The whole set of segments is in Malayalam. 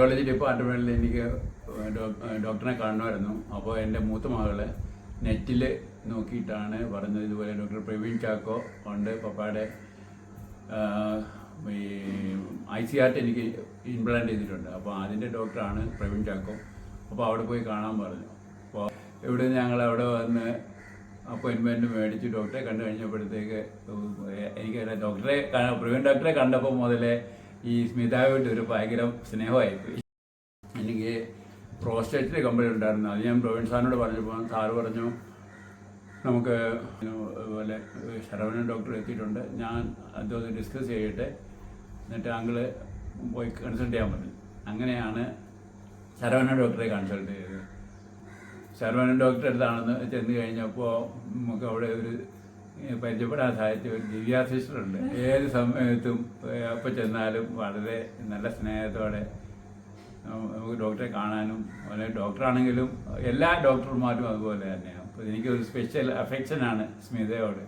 യൂറോളജി ഡിപ്പാർട്ട്മെൻറ്റിൽ എനിക്ക് ഡോക്ടറെ കാണണമായിരുന്നു. അപ്പോൾ എൻ്റെ മൂത്ത മകള് നെറ്റിൽ നോക്കിയിട്ടാണ് പറഞ്ഞത്, ഇതുപോലെ ഡോക്ടർ പ്രവീൺ ചാക്കോ ഉണ്ട്, പപ്പായുടെ ഈ ICRT എനിക്ക് ഇംപ്ലാന്റ് ചെയ്തിട്ടുണ്ട്. അപ്പോൾ അതിൻ്റെ ഡോക്ടറാണ് പ്രവീൺ ചാക്കോ. അപ്പോൾ അവിടെ പോയി കാണാൻ പറഞ്ഞു. അപ്പോൾ ഇവിടെ ഞങ്ങൾ അവിടെ വന്ന് അപ്പോയിൻമെൻറ്റ് മേടിച്ച് ഡോക്ടറെ കണ്ടു കഴിഞ്ഞപ്പോഴത്തേക്ക് എനിക്ക് പ്രവീൺ ഡോക്ടറെ കണ്ടപ്പോൾ മുതലേ ഈ സ്മിതായോട്ട് ഒരു ഭയങ്കര സ്നേഹമായിപ്പോയി. എനിക്ക് പ്രോസ്റ്റേറ്റിൻ്റെ കംപ്ലൈൻറ്റ് ഉണ്ടായിരുന്നു. അത് ഞാൻ പ്രവീൺ സാറിനോട് പറഞ്ഞപ്പോൾ സാറ് പറഞ്ഞു നമുക്ക് അതുപോലെ ശരവണൻ ഡോക്ടർ എത്തിയിട്ടുണ്ട്, ഞാൻ അതൊന്ന് ഡിസ്കസ് ചെയ്യട്ടെ, എന്നിട്ട് താങ്കൾ പോയി കൺസൾട്ട് ചെയ്യാൻ പറഞ്ഞു. അങ്ങനെയാണ് ശരവണൻ ഡോക്ടറെ കൺസൾട്ട് ചെയ്തത്. ശരവണൻ ഡോക്ടറെ അടുത്താണെന്ന് ചെന്ന് കഴിഞ്ഞപ്പോൾ നമുക്ക് അവിടെ ഒരു പരിചയപ്പെടാൻ സാധിച്ച ഒരു ദിവ്യ സിസ്റ്ററുണ്ട്. ഏത് സമയത്തും എപ്പോൾ ചെന്നാലും വളരെ നല്ല സ്നേഹത്തോടെ നമുക്ക് ഡോക്ടറെ കാണാനും, അതുപോലെ ഡോക്ടറാണെങ്കിലും എല്ലാ ഡോക്ടർമാരും അതുപോലെ തന്നെയാണ്. അപ്പോൾ എനിക്കൊരു സ്പെഷ്യൽ അഫെക്ഷനാണ് സ്മിതയോട്.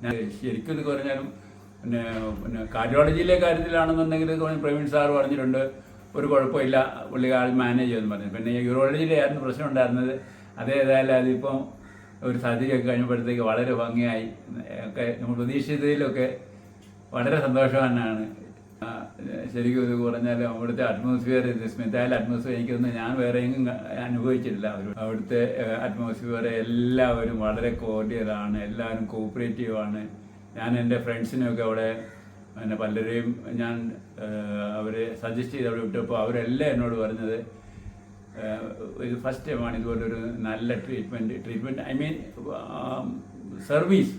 ഞാൻ ശരിക്കും ഇത് പറഞ്ഞാലും പിന്നെ കാർഡിയോളജിയിലെ കാര്യത്തിലാണെന്നുണ്ടെങ്കിൽ പ്രവീൺ സാർ പറഞ്ഞിട്ടുണ്ട് ഒരു കുഴപ്പമില്ല, പുള്ളി മാനേജ് ചെയ്യുമെന്ന് പറഞ്ഞു. പിന്നെ യൂറോളജിയിലായിരുന്നു പ്രശ്നം ഉണ്ടായിരുന്നത്. അതേതായാലും അതിപ്പം ഒരു സർജറിയൊക്കെ കഴിഞ്ഞപ്പോഴത്തേക്ക് വളരെ ഭംഗിയായി ഒക്കെ നമ്മൾ പ്രതീക്ഷിച്ചതിലൊക്കെ വളരെ സന്തോഷം തന്നെയാണ്. ശരിക്കും ഇത് പറഞ്ഞാലും അവിടുത്തെ അറ്റ്മോസ്ഫിയർ, സ്മിതയിലെ അറ്റ്മോസ്ഫിയർ എനിക്കൊന്നും ഞാൻ വേറെ എങ്ങും അനുഭവിച്ചിട്ടില്ല. അവിടുത്തെ അറ്റ്മോസ്ഫിയർ എല്ലാവരും വളരെ കോർഡിയലാണ്, എല്ലാവരും കോപ്പറേറ്റീവാണ്. ഞാൻ എൻ്റെ ഫ്രണ്ട്സിനെയൊക്കെ അവിടെ പിന്നെ പലരെയും ഞാൻ അവരെ സജസ്റ്റ് ചെയ്ത് അവിടെ വിട്ടപ്പോൾ അവരെല്ലാം എന്നോട് പറഞ്ഞത് ഇത് ഫസ്റ്റ് ടൈമാണ് ഇതുപോലൊരു നല്ല ട്രീറ്റ്മെൻറ്റ് ഐ മീൻ സർവീസ്,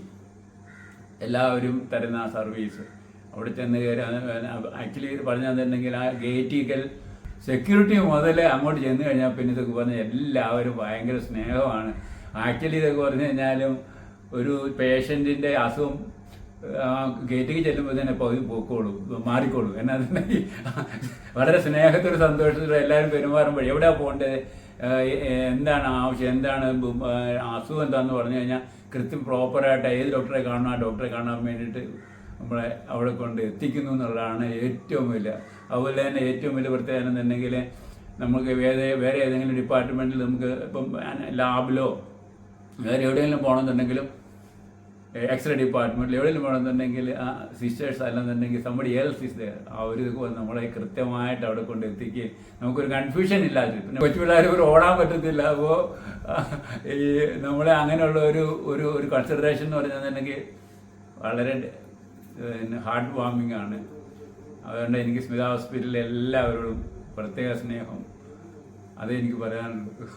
എല്ലാവരും തരുന്ന ആ സർവീസ്. അവിടെ ചെന്ന് കയറി ആക്ച്വലി പറഞ്ഞതെന്നുണ്ടെങ്കിൽ ആ ഗേറ്റിക്കൽ സെക്യൂരിറ്റി മുതൽ അങ്ങോട്ട് ചെന്ന് കഴിഞ്ഞാൽ പിന്നെ ഇതൊക്കെ പറഞ്ഞാൽ എല്ലാവരും ഭയങ്കര സ്നേഹമാണ്. ആക്ച്വലി ഇതൊക്കെ പറഞ്ഞു കഴിഞ്ഞാലും ഒരു പേഷ്യൻറ്റിൻ്റെ അസുഖം ഗേറ്റിലേക്ക് ചെല്ലുമ്പോൾ തന്നെ പകുതി പോക്കോളും, മാറിക്കോളും. എന്നാന്നുണ്ടെങ്കിൽ വളരെ സ്നേഹത്തോട് സന്തോഷത്തോടെ എല്ലാവരും പെരുമാറുമ്പോൾ എവിടെയാ പോകേണ്ടത്, എന്താണ് ആവശ്യം, എന്താണ് അസുഖം എന്താണെന്ന് പറഞ്ഞു കഴിഞ്ഞാൽ കൃത്യം പ്രോപ്പറായിട്ട് ഏത് ഡോക്ടറെ കാണണം ആ ഡോക്ടറെ കാണാൻ വേണ്ടിയിട്ട് നമ്മളെ അവിടെ കൊണ്ട് എത്തിക്കുന്നു എന്നുള്ളതാണ് ഏറ്റവും വലിയ. അതുപോലെ തന്നെ ഏറ്റവും വലിയ പ്രത്യേകത എന്നുണ്ടെങ്കിൽ നമുക്ക് വേറെ ഏതെങ്കിലും ഡിപ്പാർട്ട്മെൻറ്റിൽ നമുക്ക് ഇപ്പം ലാബിലോ വേറെ എവിടെയെങ്കിലും പോകണമെന്നുണ്ടെങ്കിലും എക്സ്റേ ഡിപ്പാർട്ട്മെൻറ്റിൽ എവിടെയെങ്കിലും പോകണമെന്നുണ്ടെങ്കിൽ ആ സിസ്റ്റേഴ്സ് അല്ലെന്നുണ്ടെങ്കിൽ somebody else is there, ആ ഒരു നമ്മളെ കൃത്യമായിട്ട് അവിടെ കൊണ്ട് എത്തിക്കുകയും നമുക്കൊരു കൺഫ്യൂഷൻ ഇല്ലാതെ. പിന്നെ കൊച്ചു പിള്ളേർ ഓടാൻ പറ്റത്തില്ല. അപ്പോൾ ഈ നമ്മളെ അങ്ങനെയുള്ള ഒരു കൺസിഡറേഷൻ എന്ന് പറഞ്ഞിട്ടുണ്ടെങ്കിൽ വളരെ ഹാർട്ട് വാമിംഗ് ആണ്. അതുകൊണ്ട് എനിക്ക് സ്മിത ഹോസ്പിറ്റലിൽ എല്ലാവരോടും പ്രത്യേക സ്നേഹം, അതേ എനിക്ക് പറയാനുള്ളൂ.